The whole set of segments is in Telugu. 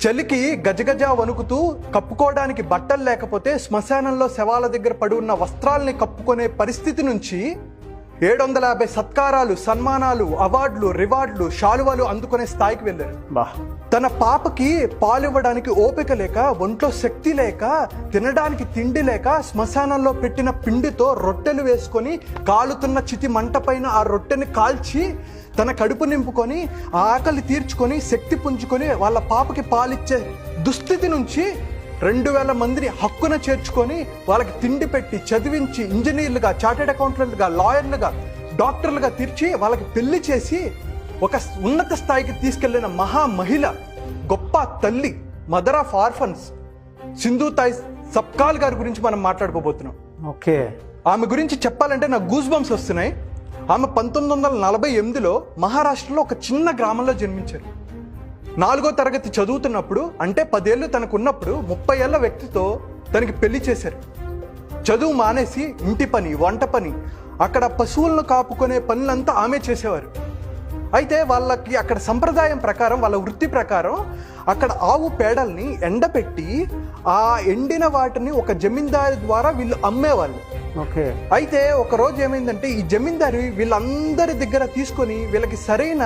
చలికి గజగజ వణుకుతూ కప్పుకోవడానికి బట్టలు లేకపోతే శ్మశానంలో శవాల దగ్గర పడి ఉన్న వస్త్రాల్ని కప్పుకునే పరిస్థితి నుంచి 750 సత్కారాలు, సన్మానాలు, అవార్డులు, రివార్డులు, శాలువాలు అందుకునే స్థాయికి వెళ్ళారు. తన పాపకి పాలివ్వడానికి ఓపిక లేక, ఒంట్లో శక్తి లేక, తినడానికి తిండి లేక శ్మశానంలో పెట్టిన పిండితో రొట్టెలు వేసుకొని కాలుతున్న చితి మంట పైన ఆ రొట్టెని కాల్చి తన కడుపు నింపుకొని ఆ ఆకలి తీర్చుకొని శక్తి పుంజుకొని వాళ్ళ పాపకి పాలిచ్చే దుస్థితి నుంచి 2000 మందిని హక్కున చేర్చుకొని వాళ్ళకి తిండి పెట్టి చదివించి ఇంజనీర్లుగా, చార్టెడ్ అకౌంటెంట్లుగా, లాయర్లుగా, డాక్టర్లుగా తీర్చి వాళ్ళకి పెళ్లి చేసి ఒక ఉన్నత స్థాయికి తీసుకెళ్లిన మహా మహిళ, గొప్ప తల్లి, mother of orphans Sindhu Thai Sapkal గారి గురించి మనం మాట్లాడుకోబోతున్నాం. ఓకే, ఆమె గురించి చెప్పాలంటే నాకు గూస్ బంప్స్ వస్తున్నాయి. ఆమె 1948లో మహారాష్ట్రలో ఒక చిన్న గ్రామంలో జన్మించారు. 4వ తరగతి చదువుతున్నప్పుడు, అంటే 10 ఏళ్ళు తనకున్నప్పుడు 30 ఏళ్ల వ్యక్తితో తనకి పెళ్లి చేశారు. చదువు మానేసి ఇంటి పని, వంట పని, అక్కడ పశువులను కాపుకునే పనులంతా ఆమె చేసేవారు. అయితే వాళ్ళకి అక్కడ సంప్రదాయం ప్రకారం, వాళ్ళ వృత్తి ప్రకారం అక్కడ ఆవు పేడల్ని ఎండపెట్టి ఆ ఎండిన వాటిని ఒక జమీందారి ద్వారా వీళ్ళు అమ్మేవాళ్ళు. ఓకే. అయితే ఒక రోజు ఏమైందంటే ఈ జమీందారి వీళ్ళందరి దగ్గర తీసుకొని వీళ్ళకి సరైన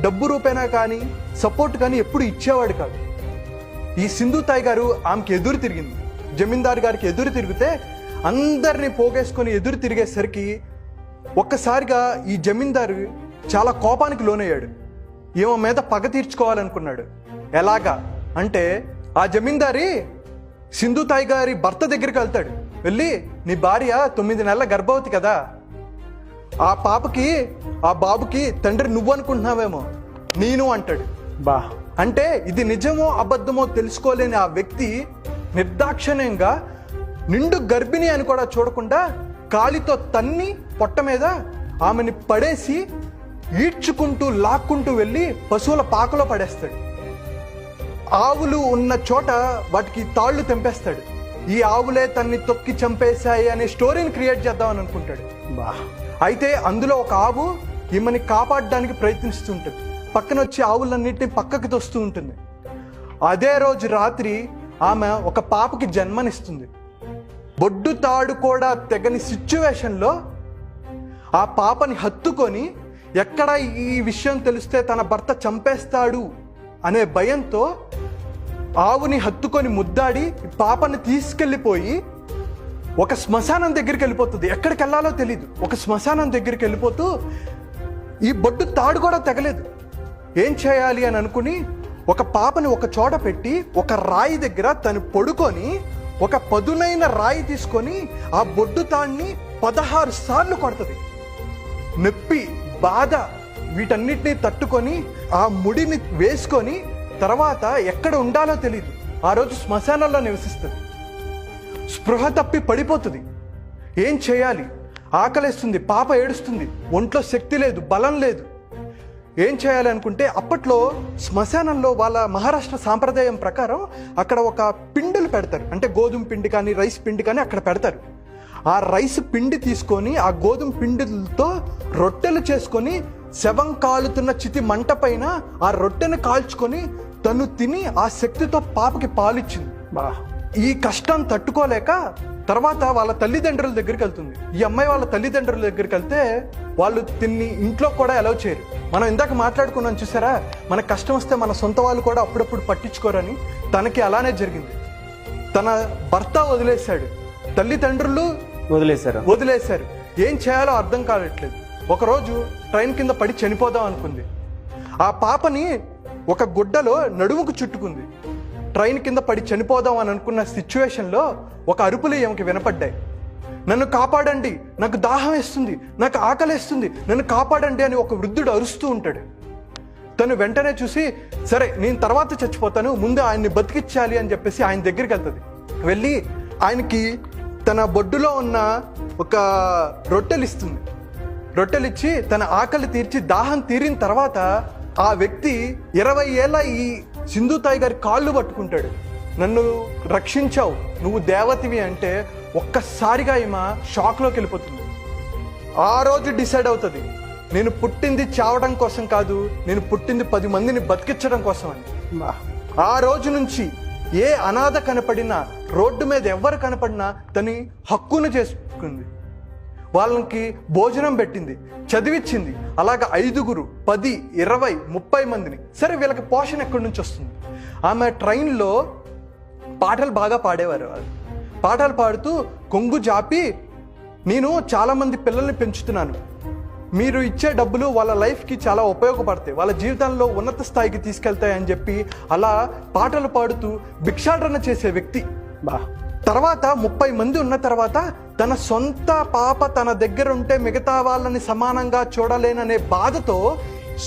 డబ్బు రూపేనా కానీ సపోర్ట్ కానీ ఎప్పుడు ఇచ్చేవాడు కాదు. ఈ సింధు తాయ్ గారు ఆమెకి ఎదురు తిరిగింది. జమీందారు గారికి ఎదురు తిరిగితే అందరినీ పోగేసుకొని ఎదురు తిరిగేసరికి ఒక్కసారిగా ఈ జమీందారు చాలా కోపానికి లోనయ్యాడు. ఈమె మీద పగ తీర్చుకోవాలనుకున్నాడు. ఎలాగా అంటే ఆ జమీందారి సింధు తాయ్ గారి భర్త దగ్గరికి వెళ్తాడు. వెళ్ళి, నీ భార్య 9 నెలల గర్భవతి కదా, ఆ పాపకి, ఆ బాబుకి తండ్రి నువ్వు అనుకుంటున్నావేమో, నేను అంటాడు. అంటే ఇది నిజమో అబద్ధమో తెలుసుకోలేని ఆ వ్యక్తి నిర్దాక్షిణ్యంగా నిండు గర్భిణి అని కూడా చూడకుండా కాలితో తన్ని పొట్ట మీద ఆమెని పడేసి ఈడ్చుకుంటూ లాక్కుంటూ వెళ్ళి పశువుల పాకలో పడేస్తాడు. ఆవులు ఉన్న చోట వాటికి తాళ్ళు తెంపేస్తాడు. ఈ ఆవులే తన్ని తొక్కి చంపేశాయి అనే స్టోరీని క్రియేట్ చేద్దామని అనుకుంటాడు. అయితే అందులో ఒక ఆవు ఈమెని కాపాడడానికి ప్రయత్నిస్తూ ఉంటుంది. పక్కన వచ్చి ఆవులన్నింటినీ పక్కకి తోస్తూ ఉంటుంది. అదే రోజు రాత్రి ఆమె ఒక పాపకి జన్మనిస్తుంది. బొడ్డు తాడు కూడా తెగని సిచ్యువేషన్లో ఆ పాపని హత్తుకొని, ఎక్కడ ఈ విషయం తెలిస్తే తన భర్త చంపేస్తాడు అనే భయంతో ఆవుని హత్తుకొని ముద్దాడి పాపని తీసుకెళ్ళిపోయి ఒక శ్మశానం దగ్గరికి వెళ్ళిపోతుంది. ఎక్కడికి వెళ్ళాలో తెలీదు. ఒక శ్మశానం దగ్గరికి వెళ్ళిపోతూ ఈ బొడ్డు తాడు కూడా తెగలేదు. ఏం చేయాలి అని అనుకుని ఒక పాపని ఒక చోట పెట్టి ఒక రాయి దగ్గర తను పడుకొని ఒక పదునైన రాయి తీసుకొని ఆ బొడ్డు తాడిని 16 సార్లు కొడుతుంది. నొప్పి, బాధ వీటన్నిటిని తట్టుకొని ఆ ముడిని వేసుకొని తర్వాత ఎక్కడ ఉండాలో తెలియదు. ఆ రోజు శ్మశానంలో నివసిస్తుంది. స్పృహ తప్పి పడిపోతుంది. ఏం చేయాలి? ఆకలేస్తుంది, పాప ఏడుస్తుంది, ఒంట్లో శక్తి లేదు, బలం లేదు. ఏం చేయాలి అనుకుంటే అప్పట్లో శ్మశానంలో వాళ్ళ మహారాష్ట్ర సాంప్రదాయం ప్రకారం అక్కడ ఒక పిండిలు పెడతారు. అంటే గోధుమ పిండి కానీ రైస్ పిండి కానీ అక్కడ పెడతారు. ఆ రైస్ పిండి తీసుకొని ఆ గోధుమ పిండిలతో రొట్టెలు చేసుకొని శవం కాలుతున్న చితి మంట పైన ఆ రొట్టెను కాల్చుకొని తను తిని ఆ శక్తితో పాపకి పాలిచ్చింది. ఈ కష్టం తట్టుకోలేక తర్వాత వాళ్ళ తల్లిదండ్రుల దగ్గరికి వెళ్తుంది. ఈ అమ్మాయి వాళ్ళ తల్లిదండ్రుల దగ్గరికి వెళ్తే వాళ్ళు తిన్ని ఇంట్లో కూడా అలౌ చేయరు. మనం ఇందాక మాట్లాడుకున్నాం చూసారా, మన కష్టం వస్తే మన సొంత వాళ్ళు కూడా అప్పుడప్పుడు పట్టించుకోరని. తనకి అలానే జరిగింది. తన భర్త వదిలేశాడు, తల్లిదండ్రులు వదిలేశారు. ఏం చేయాలో అర్థం కావట్లేదు. ఒకరోజు ట్రైన్ కింద పడి చనిపోదాం అనుకుంది. ఆ పాపని ఒక గుడ్డలో నడుముకు చుట్టుకుంది. ట్రైన్ కింద పడి చనిపోదాం అని అనుకున్న సిచ్యువేషన్లో ఒక అరుపులు ఈమెకి వినపడ్డాయి. నన్ను కాపాడండి, నాకు దాహం వేస్తుంది, నాకు ఆకలేస్తుంది, నన్ను కాపాడండి అని ఒక వృద్ధుడు అరుస్తూ ఉంటాడు. తను వెంటనే చూసి, సరే నేను తర్వాత చచ్చిపోతాను, ముందు ఆయన్ని బతికించాలి అని చెప్పేసి ఆయన దగ్గరికి వెళ్తుంది. వెళ్ళి ఆయనకి తన బొడ్డులో ఉన్న ఒక రొట్టెలు ఇస్తుంది. రొట్టెలిచ్చి తన ఆకలి తీర్చి దాహం తీరిన తర్వాత ఆ వ్యక్తి 20 ఏళ్ళ ఈ సింధు తాయ్ గారి కాళ్ళు పట్టుకుంటాడు. నన్ను రక్షించావు, నువ్వు దేవతివి అంటే ఒక్కసారిగా ఈమె షాక్లోకి వెళ్ళిపోతుంది. ఆ రోజు డిసైడ్ అవుతుంది, నేను పుట్టింది చావడం కోసం కాదు, నేను పుట్టింది 10 మందిని బతికించడం కోసం అని. ఆ రోజు నుంచి ఏ అనాథ కనపడినా, రోడ్డు మీద ఎవరు కనపడినా తని హక్కును చేసుకుంది, వాళ్ళకి భోజనం పెట్టింది, చదివించింది. అలాగ 5, 10, 20, 30 మందిని. సరే, వీళ్ళకి పోషణ ఎక్కడి నుంచి వస్తుంది? ఆమె ట్రైన్లో పాటలు బాగా పాడేవారు. పాటలు పాడుతూ కొంగు జాపి, నేను చాలామంది పిల్లల్ని పెంచుతున్నాను, మీరు ఇచ్చే డబ్బులు వాళ్ళ లైఫ్కి చాలా ఉపయోగపడతాయి, వాళ్ళ జీవితంలో ఉన్నత స్థాయికి తీసుకెళ్తాయి అని చెప్పి అలా పాటలు పాడుతూ భిక్షాటన చేసే వ్యక్తి. తర్వాత 30 మంది ఉన్న తర్వాత తన సొంత పాప తన దగ్గర ఉంటే మిగతా వాళ్ళని సమానంగా చూడలేననే బాధతో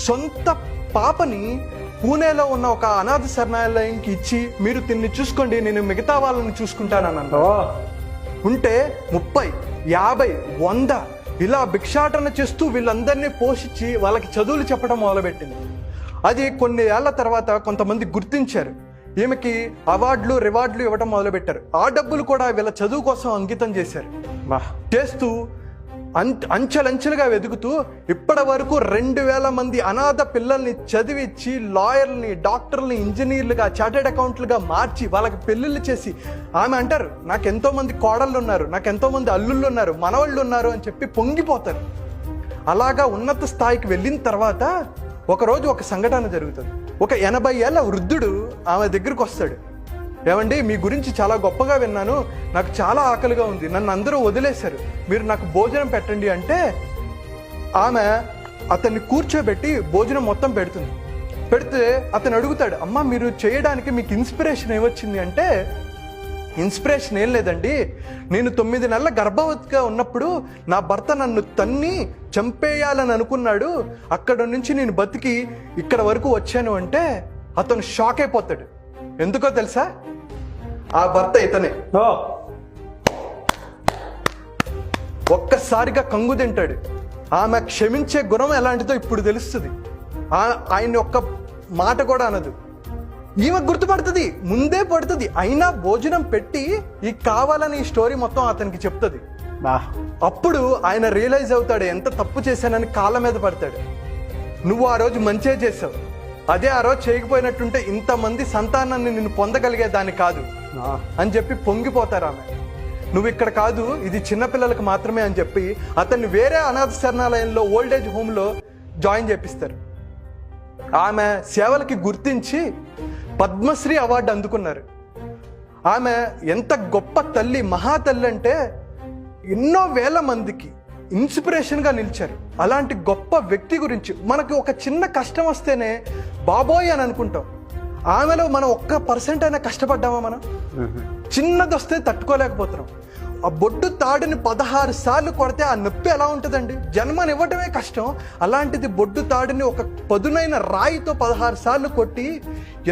సొంత పాపని పూణేలో ఉన్న ఒక అనాథ శరణాలయంకి ఇచ్చి, మీరు తిన్ని చూసుకోండి, నేను మిగతా వాళ్ళని చూసుకుంటానన్నాను. ఉంటే 30, 50, 100 ఇలా భిక్షాటన చేస్తూ వీళ్ళందరినీ పోషించి వాళ్ళకి చదువులు చెప్పడం మొదలుపెట్టింది. అది కొన్ని ఏళ్ల తర్వాత కొంతమంది గుర్తించారు, ఈమెకి అవార్డులు, రివార్డులు ఇవ్వడం మొదలుపెట్టారు. ఆ డబ్బులు కూడా వీళ్ళ చదువు కోసం అంకితం చేశారు. చేస్తూ అంచెలంచెలుగా వెతుకుతూ ఇప్పటి వరకు 2000 మంది అనాథ పిల్లల్ని చదివించి లాయర్ని, డాక్టర్ని, ఇంజనీర్లుగా, చార్టెడ్ అకౌంట్లుగా మార్చి వాళ్ళకి పెళ్ళిళ్ళు చేసి, ఆమె అంటారు, నాకు ఎంతో మంది కోడళ్ళు ఉన్నారు, నాకు ఎంతో మంది అల్లుళ్ళు ఉన్నారు, మనవాళ్ళు ఉన్నారు అని చెప్పి పొంగిపోతారు. అలాగా ఉన్నత స్థాయికి వెళ్ళిన తర్వాత ఒకరోజు ఒక సంఘటన జరుగుతుంది. ఒక 80 ఏళ్ల వృద్ధుడు ఆమె దగ్గరికి వస్తాడు. ఏమండి, మీ గురించి చాలా గొప్పగా విన్నాను, నాకు చాలా ఆకలిగా ఉంది, నన్ను అందరూ వదిలేశారు, మీరు నాకు భోజనం పెట్టండి అంటే ఆమె అతన్ని కూర్చోబెట్టి భోజనం మొత్తం పెడుతుంది. పెడితే అతను అడుగుతాడు, అమ్మ మీరు చేయడానికి మీకు ఇన్స్పిరేషన్ ఏమొచ్చింది అంటే, ఇన్స్పిరేషన్ ఏం లేదండి, నేను 9 నెలల గర్భవతిగా ఉన్నప్పుడు నా భర్త నన్ను తన్ని చంపేయాలని అనుకున్నాడు, అక్కడ నుంచి నేను బతికి ఇక్కడ వరకు వచ్చాను అంటే అతను షాక్ అయిపోతాడు. ఎందుకో తెలుసా? ఆ భర్త ఇతనే. ఒక్కసారిగా కంగు తింటాడు. ఆమె క్షమించే గుణం ఎలాంటిదో ఇప్పుడు తెలుస్తుంది. ఆయన ఒక్క మాట కూడా అనదు. ఈమె గుర్తుపడుతుంది, ముందే పడుతుంది, అయినా భోజనం పెట్టి ఈ కావాలని ఈ స్టోరీ మొత్తం అతనికి చెప్తుంది. అప్పుడు ఆయన రియలైజ్ అవుతాడు, ఎంత తప్పు చేశానని కాళ్ళ మీద పడతాడు. నువ్వు ఆ రోజు మంచిగా చేసావు, అదే ఆ రోజు చేయకపోయినట్టుంటే ఇంతమంది సంతానాన్ని నిన్ను పొందగలిగేదాన్ని కాదు అని చెప్పి పొంగిపోతారు. ఆమె నువ్వు ఇక్కడ కాదు, ఇది చిన్నపిల్లలకు మాత్రమే అని చెప్పి అతన్ని వేరే అనాథ శరణాలయంలో, ఓల్డేజ్ హోమ్లో జాయిన్ చేపిస్తారు. ఆమె సేవలకి గుర్తించి పద్మశ్రీ అవార్డు అందుకున్నారు. ఆమె ఎంత గొప్ప తల్లి, మహాతల్లి అంటే ఎన్నో వేల మందికి ఇన్స్పిరేషన్గా నిలిచారు. అలాంటి గొప్ప వ్యక్తి గురించి మనకు ఒక చిన్న కష్టం వస్తేనే బాబోయ్ అని అనుకుంటాం. ఆమెలో మనం 1% అయినా కష్టపడ్డామా? మనం చిన్నది వస్తే తట్టుకోలేకపోతున్నాం. ఆ బొడ్డు తాడుని 16 సార్లు కొడితే ఆ నొప్పి ఎలా ఉంటుందండి? జన్మనివ్వటమే కష్టం, అలాంటిది బొడ్డు తాడుని ఒక పదునైన రాయితో 16 సార్లు కొట్టి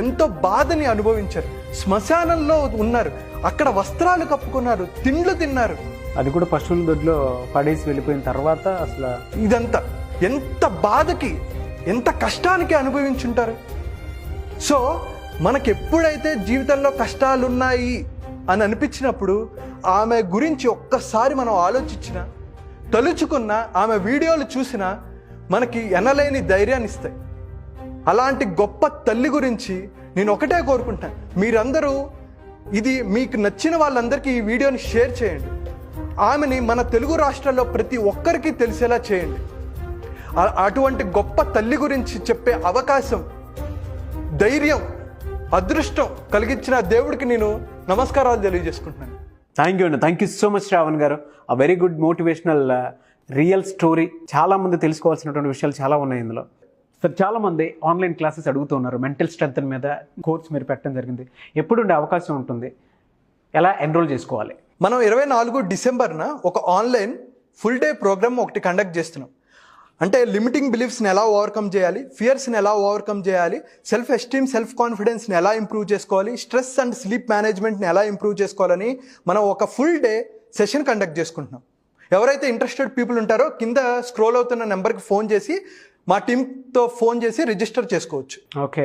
ఎంతో బాధని అనుభవించారు. శ్మశానంలో ఉన్నారు, అక్కడ వస్త్రాలు కప్పుకున్నారు, తిండ్లు తిన్నారు, అది కూడా పశువుల దొడ్లో పడేసి వెళ్ళిపోయిన తర్వాత. అసలు ఇదంతా ఎంత బాధకి, ఎంత కష్టానికి అనుభవించుంటారు. సో మనకి ఎప్పుడైతే జీవితంలో కష్టాలున్నాయి అని అనిపించినప్పుడు ఆమె గురించి ఒక్కసారి మనం ఆలోచించినా, తలుచుకున్నా, ఆమె వీడియోలు చూసినా మనకి ఎనలేని ధైర్యాన్ని ఇస్తాయి. అలాంటి గొప్ప తల్లి గురించి నేను ఒకటే కోరుకుంటాను, మీరందరూ ఇది మీకు నచ్చిన వాళ్ళందరికీ ఈ వీడియోని షేర్ చేయండి. ఆమెని మన తెలుగు రాష్ట్రాల్లో ప్రతి ఒక్కరికి తెలిసేలా చేయండి. అటువంటి గొప్ప తల్లి గురించి చెప్పే అవకాశం, ధైర్యం, అదృష్టం కలిగించిన దేవుడికి నేను నమస్కారాలు తెలియజేసుకుంటున్నాను. థ్యాంక్ యూ అండి, thank you so much Shravan గారు. A very good motivational real story. చాలామంది తెలుసుకోవాల్సినటువంటి విషయాలు చాలా ఉన్నాయి ఇందులో. సార్, చాలామంది ఆన్లైన్ క్లాసెస్ అడుగుతూ ఉన్నారు, మెంటల్ స్ట్రెంత్ మీద కోర్స్ మీరు పెట్టడం జరిగింది, ఎప్పుడు ఉండే అవకాశం ఉంటుంది, ఎలా ఎన్రోల్ చేసుకోవాలి? మనం 24 డిసెంబర్న ఒక ఆన్లైన్ ఫుల్ డే ప్రోగ్రామ్ ఒకటి కండక్ట్ చేస్తున్నాం. అంటే లిమిటింగ్ బిలీఫ్స్ని ఎలా ఓవర్కమ్ చేయాలి, ఫియర్స్ని ఎలా ఓవర్కమ్ చేయాలి, సెల్ఫ్ ఎస్టీమ్, సెల్ఫ్ కాన్ఫిడెన్స్ని ఎలా ఇంప్రూవ్ చేసుకోవాలి, స్ట్రెస్ అండ్ స్లీప్ మేనేజ్మెంట్ని ఎలా ఇంప్రూవ్ చేసుకోవాలని మనం ఒక ఫుల్ డే సెషన్ కండక్ట్ చేసుకుంటున్నాం. ఎవరైతే ఇంట్రెస్టెడ్ పీపుల్ ఉంటారో కింద స్క్రోల్ అవుతున్న నెంబర్కి ఫోన్ చేసి, మా టీంతో ఫోన్ చేసి రిజిస్టర్ చేసుకోవచ్చు. ఓకే.